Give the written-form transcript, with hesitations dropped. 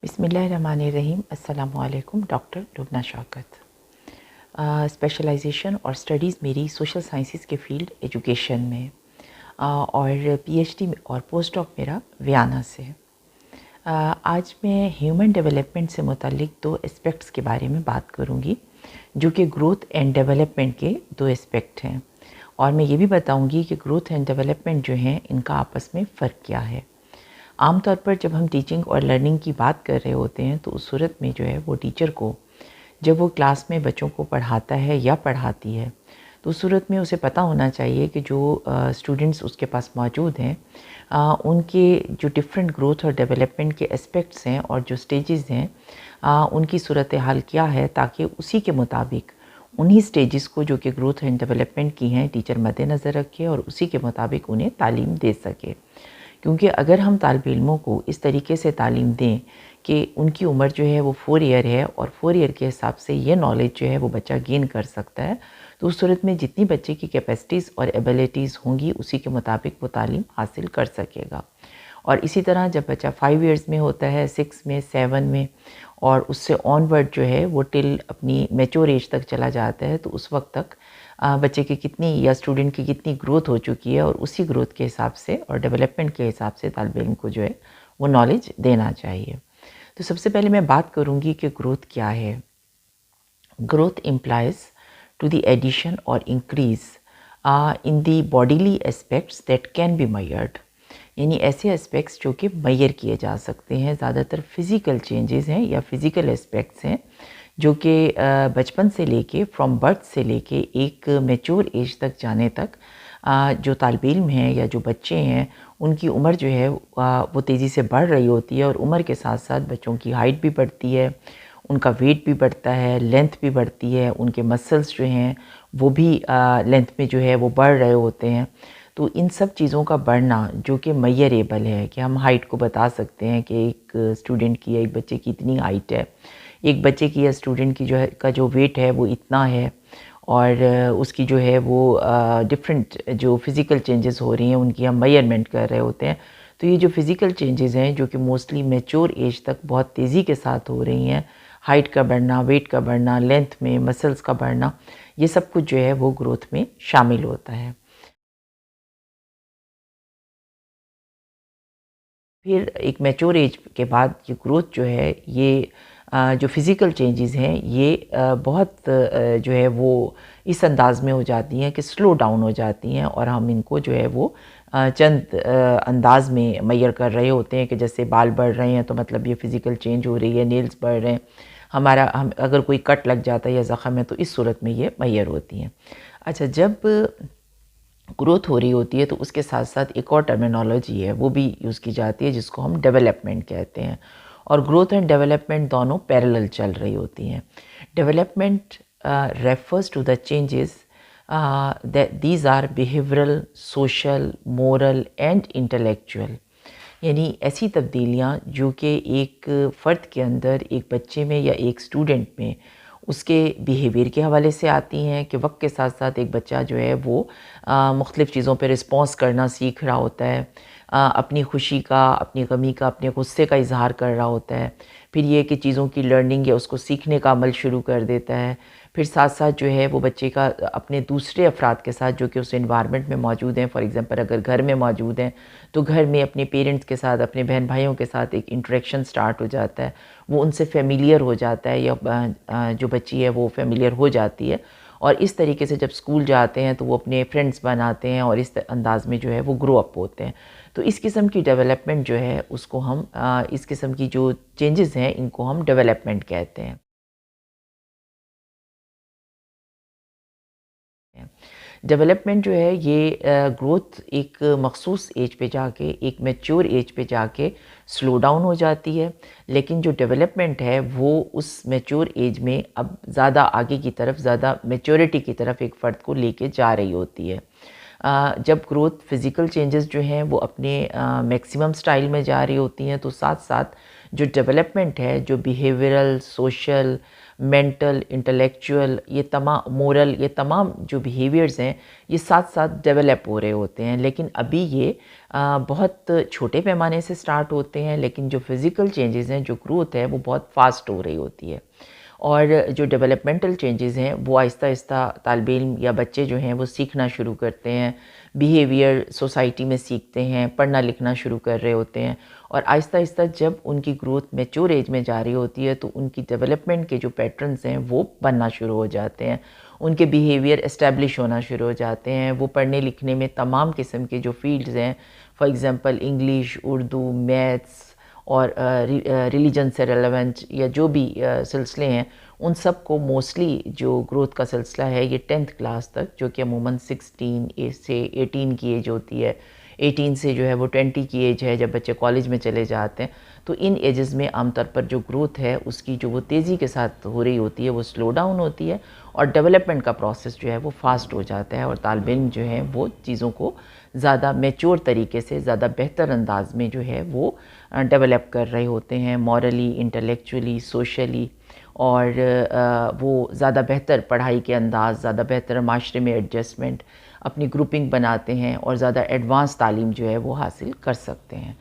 بسم اللہ الرحمن الرحیم. السلام علیکم. ڈاکٹر لبنہ شوکت. اسپیشلائزیشن اور اسٹڈیز میری سوشل سائنسز کے فیلڈ ایجوکیشن میں اور پی ایچ ڈی اور پوسٹ ڈاک میرا ویانا سے. آج میں ہیومن ڈیولپمنٹ سے متعلق دو اسپیکٹس کے بارے میں بات کروں گی جو کہ گروتھ اینڈ ڈیولپمنٹ کے دو اسپیکٹ ہیں، اور میں یہ بھی بتاؤں گی کہ گروتھ اینڈ ڈیولپمنٹ جو ہیں ان کا آپس میں فرق کیا ہے. عام طور پر جب ہم ٹیچنگ اور لرننگ کی بات کر رہے ہوتے ہیں تو اس صورت میں جو ہے وہ ٹیچر کو جب وہ کلاس میں بچوں کو پڑھاتا ہے یا پڑھاتی ہے تو اس صورت میں اسے پتہ ہونا چاہیے کہ جو اسٹوڈنٹس اس کے پاس موجود ہیں ان کے جو ڈفرینٹ گروتھ اور ڈیولپمنٹ کے اسپیکٹس ہیں اور جو سٹیجز ہیں ان کی صورتحال کیا ہے، تاکہ اسی کے مطابق انہی سٹیجز کو جو کہ گروتھ اینڈ ڈیولپمنٹ کی ہیں ٹیچر مد نظر رکھے اور اسی کے مطابق انہیں تعلیم دے سکے. کیونکہ اگر ہم طالب علموں کو اس طریقے سے تعلیم دیں کہ ان کی عمر جو ہے وہ 4 ایئر ہے اور 4 ایئر کے حساب سے یہ نالج جو ہے وہ بچہ گین کر سکتا ہے، تو اس صورت میں جتنی بچے کی کیپیسٹیز اور ایبیلٹیز ہوں گی اسی کے مطابق وہ تعلیم حاصل کر سکے گا. اور اسی طرح جب بچہ 5 ایئرز میں ہوتا ہے، 6 میں، 7 میں اور اس سے آن ورڈ جو ہے وہ ٹل اپنی میچور ایج تک چلا جاتا ہے، تو اس وقت تک بچے کی کتنی یا اسٹوڈنٹ کی کتنی گروتھ ہو چکی ہے اور اسی گروتھ کے حساب سے اور ڈیولپمنٹ کے حساب سے طالب علم کو جو ہے وہ نالج دینا چاہیے. تو سب سے پہلے میں بات کروں گی کہ گروتھ کیا ہے. Growth implies to the addition اور increase in the bodily aspects that can be measured, یعنی ایسے اسپیکٹس جو کہ میئر کیے جا سکتے ہیں. زیادہ تر فزیکل چینجز ہیں یا فزیکل اسپیکٹس ہیں جو کہ بچپن سے لے کے فرام برتھ سے لے کے ایک میچور ایج تک جانے تک جو طالب علم ہیں یا جو بچے ہیں ان کی عمر جو ہے وہ تیزی سے بڑھ رہی ہوتی ہے، اور عمر کے ساتھ ساتھ بچوں کی ہائٹ بھی بڑھتی ہے، ان کا ویٹ بھی بڑھتا ہے، لینتھ بھی بڑھتی ہے، ان کے مسلز جو ہیں وہ بھی لینتھ میں جو ہے وہ بڑھ رہے ہوتے ہیں. تو ان سب چیزوں کا بڑھنا جو کہ میئریبل ہے کہ ہم ہائٹ کو بتا سکتے ہیں کہ ایک اسٹوڈنٹ کی یا ایک بچے کی اتنی ہائٹ ہے، ایک بچے کی یا اسٹوڈنٹ کی جو ویٹ ہے وہ اتنا ہے، اور اس کی جو ہے وہ ڈفرینٹ جو فزیکل چینجز ہو رہی ہیں ان کی ہم میئرمنٹ کر رہے ہوتے ہیں. تو یہ جو فزیکل چینجز ہیں جو کہ موسٹلی میچور ایج تک بہت تیزی کے ساتھ ہو رہی ہیں، ہائٹ کا بڑھنا، ویٹ کا بڑھنا، لینتھ میں مسلز کا بڑھنا، یہ سب کچھ جو ہے وہ گروتھ میں شامل ہوتا ہے. پھر ایک میچور ایج کے بعد یہ گروتھ جو ہے یہ جو فزیکل چینجز ہیں یہ بہت جو ہے وہ اس انداز میں ہو جاتی ہیں کہ سلو ڈاؤن ہو جاتی ہیں، اور ہم ان کو جو ہے وہ چند انداز میں میئر کر رہے ہوتے ہیں کہ جیسے بال بڑھ رہے ہیں تو مطلب یہ فزیکل چینج ہو رہی ہے، نیلز بڑھ رہے ہیں، ہم اگر کوئی کٹ لگ جاتا ہے یا زخم ہے تو اس صورت میں یہ میئر ہوتی ہیں. اچھا، جب گروتھ ہو رہی ہوتی ہے تو اس کے ساتھ ساتھ ایک اور ٹرمینالوجی ہے وہ بھی یوز کی جاتی ہے جس کو ہم ڈیولپمنٹ کہتے ہیں، اور گروتھ اینڈ ڈیولپمنٹ دونوں پیرلل چل رہی ہوتی ہیں. Development refers to the changes these are behavioural, social, moral and intellectual, یعنی ایسی تبدیلیاں جو کہ ایک فرد کے اندر، ایک بچے میں یا ایک اسٹوڈنٹ میں اس کے بیہیویئر کے حوالے سے آتی ہیں کہ وقت کے ساتھ ساتھ ایک بچہ جو ہے وہ مختلف چیزوں پہ رسپانس کرنا سیکھ رہا ہوتا ہے، اپنی خوشی کا، اپنی غمی کا، اپنے غصے کا اظہار کر رہا ہوتا ہے. پھر یہ کہ چیزوں کی لرننگ یا اس کو سیکھنے کا عمل شروع کر دیتا ہے. پھر ساتھ ساتھ جو ہے وہ بچے کا اپنے دوسرے افراد کے ساتھ جو کہ اس انوائرمنٹ میں موجود ہیں، فار ایگزامپل اگر گھر میں موجود ہیں تو گھر میں اپنے پیرنٹس کے ساتھ، اپنے بہن بھائیوں کے ساتھ ایک انٹریکشن سٹارٹ ہو جاتا ہے، وہ ان سے فیملیئر ہو جاتا ہے، یا جو بچی ہے وہ فیملیئر ہو جاتی ہے، اور اس طریقے سے جب اسکول جاتے ہیں تو وہ اپنے فرینڈس بناتے ہیں اور اس انداز میں جو ہے وہ گرو اپ ہوتے ہیں. تو اس قسم کی ڈیولپمنٹ جو ہے اس کو ہم اس قسم کی جو چینجز ہیں ان کو ہم ڈیولپمنٹ کہتے ہیں. ڈیولپمنٹ جو ہے یہ گروتھ ایک مخصوص ایج پہ جا کے، ایک میچور ایج پہ جا کے سلو ڈاؤن ہو جاتی ہے، لیکن جو ڈیولپمنٹ ہے وہ اس میچور ایج میں اب زیادہ آگے کی طرف، زیادہ میچورٹی کی طرف ایک فرد کو لے کے جا رہی ہوتی ہے. جب گروتھ فزیکل چینجز جو ہیں وہ اپنے میکسیمم سٹائل میں جا رہی ہوتی ہیں، تو ساتھ ساتھ جو ڈیولپمنٹ ہے، جو بیہیویئرل، سوشل، مینٹل، انٹلیکچوئل، یہ تمام مورل، یہ تمام جو بیہیویئرز ہیں یہ ساتھ ساتھ ڈیولپ ہو رہے ہوتے ہیں. لیکن ابھی یہ بہت چھوٹے پیمانے سے سٹارٹ ہوتے ہیں، لیکن جو فزیکل چینجز ہیں، جو گروتھ ہے وہ بہت فاسٹ ہو رہی ہوتی ہے. اور جو ڈیولپمنٹل چینجز ہیں وہ آہستہ آہستہ طالب علم یا بچے جو ہیں وہ سیکھنا شروع کرتے ہیں، بیہیویئر سوسائٹی میں سیکھتے ہیں، پڑھنا لکھنا شروع کر رہے ہوتے ہیں. اور آہستہ آہستہ جب ان کی گروتھ میچور ایج میں جا رہی ہوتی ہے تو ان کی ڈیولپمنٹ کے جو پیٹرنز ہیں وہ بننا شروع ہو جاتے ہیں، ان کے بیہیویئر اسٹیبلش ہونا شروع ہو جاتے ہیں. وہ پڑھنے لکھنے میں تمام قسم کے جو فیلڈز ہیں، for example English, Urdu, maths اور ریلیجن سے ریلیونٹ یا جو بھی سلسلے ہیں، ان سب کو موسٹلی جو گروتھ کا سلسلہ ہے یہ 10th کلاس تک، جو کہ عموماً 16 سے 18 کی ایج ہوتی ہے، 18 سے جو ہے وہ 20 کی ایج ہے جب بچے کالج میں چلے جاتے ہیں. تو ان ایجز میں عام طور پر جو گروتھ ہے اس کی جو وہ تیزی کے ساتھ ہو رہی ہوتی ہے وہ سلو ڈاؤن ہوتی ہے، اور ڈیولپمنٹ کا پروسیس جو ہے وہ فاسٹ ہو جاتا ہے، اور طالب علم جو ہیں وہ چیزوں کو زیادہ میچور طریقے سے، زیادہ بہتر انداز میں جو ہے وہ ڈیولپ کر رہے ہوتے ہیں، مورلی، انٹلیکچولی، سوشلی. اور وہ زیادہ بہتر پڑھائی کے انداز، زیادہ بہتر معاشرے میں ایڈجسٹمنٹ، اپنی گروپنگ بناتے ہیں اور زیادہ ایڈوانس تعلیم جو ہے وہ حاصل کر سکتے ہیں.